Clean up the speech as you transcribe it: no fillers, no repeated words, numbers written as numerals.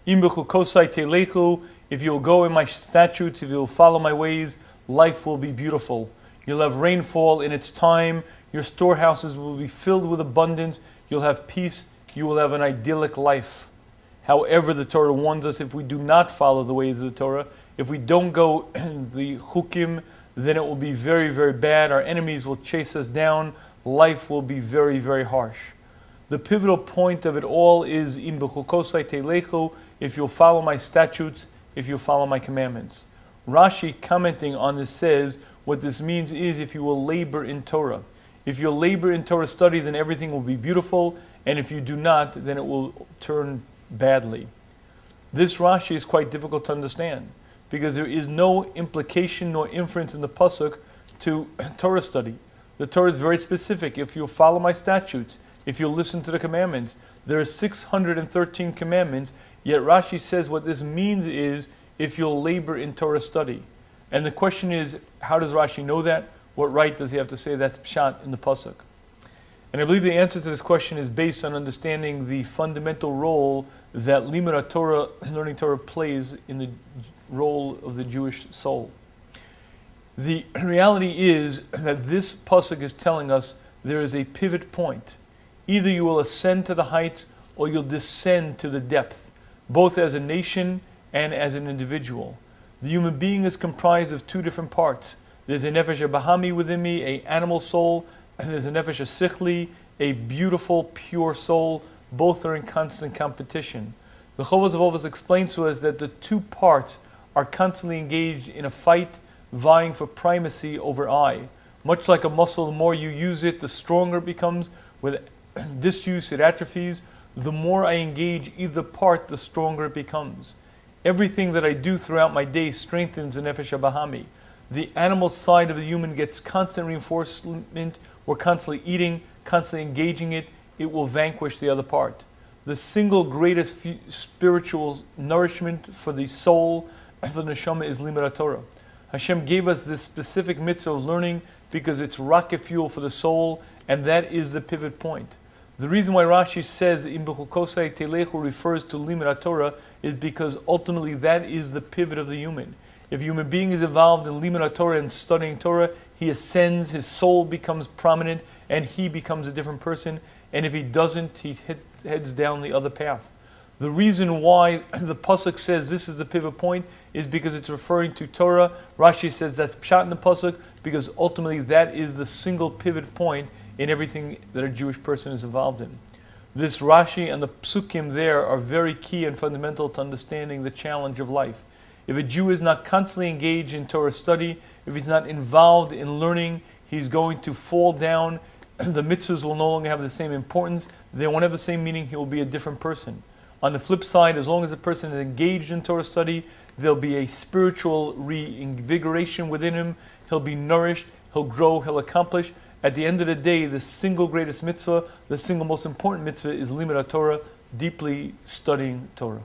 Im Bechukotai telechu, if you'll go in my statutes, if you'll follow my ways, life will be beautiful. You'll have rainfall in its time. Your storehouses will be filled with abundance. You'll have peace. You will have an idyllic life. However, the Torah warns us, if we do not follow the ways of the Torah, if we don't go the chukim, then it will be very, very bad. Our enemies will chase us down. Life will be very, very harsh. The pivotal point of it all is im bechukotai telechu, if you'll follow my statutes, if you'll follow my commandments. Rashi, commenting on this, says what this means is if you will labor in Torah. If you'll labor in Torah study, then everything will be beautiful, and if you do not, then it will turn badly. This Rashi is quite difficult to understand, because there is no implication nor inference in the pasuk to Torah study. The Torah is very specific. If you'll follow my statutes, if you'll listen to the commandments, there are 613 commandments, yet Rashi says what this means is if you'll labor in Torah study. And the question is, how does Rashi know that? What right does he have to say that's pshat in the pasuk? And I believe the answer to this question is based on understanding the fundamental role that limud Torah, learning Torah, plays in the role of the Jewish soul. The reality is that this pasuk is telling us there is a pivot point. Either you will ascend to the heights or you'll descend to the depth, both as a nation and as an individual. The human being is comprised of two different parts. There's a nefesh bahami within me, an animal soul, and there's a nefesh sichli, a beautiful, pure soul. Both are in constant competition. The Chovos HaLevavos explains to us that the two parts are constantly engaged in a fight, vying for primacy over I. Much like a muscle, the more you use it, the stronger it becomes. With disuse, it atrophies. The more I engage either part, the stronger it becomes. Everything that I do throughout my day strengthens the nefesh bahami. The animal side of the human gets constant reinforcement. We're constantly eating, constantly engaging it. It will vanquish the other part. The single greatest spiritual nourishment for the soul, for the neshama, is limud Torah. Hashem gave us this specific mitzvah of learning because it's rocket fuel for the soul, and that is the pivot point. The reason why Rashi says im bechukotai telechu refers to limud Torah is because ultimately that is the pivot of the human. If a human being is involved in limud Torah and studying Torah, he ascends, his soul becomes prominent, and he becomes a different person. And if he doesn't, he heads down the other path. The reason why the pasuk says this is the pivot point is because it's referring to Torah. Rashi says that's pshat in the pasuk because ultimately that is the single pivot point in everything that a Jewish person is involved in. This Rashi and the psukim there are very key and fundamental to understanding the challenge of life. If a Jew is not constantly engaged in Torah study, if he's not involved in learning, he's going to fall down. The mitzvahs will no longer have the same importance. They won't have the same meaning. He will be a different person. On the flip side, as long as a person is engaged in Torah study, there'll be a spiritual reinvigoration within him. He'll be nourished. He'll grow. He'll accomplish. At the end of the day, the single greatest mitzvah, the single most important mitzvah is limud Torah, deeply studying Torah.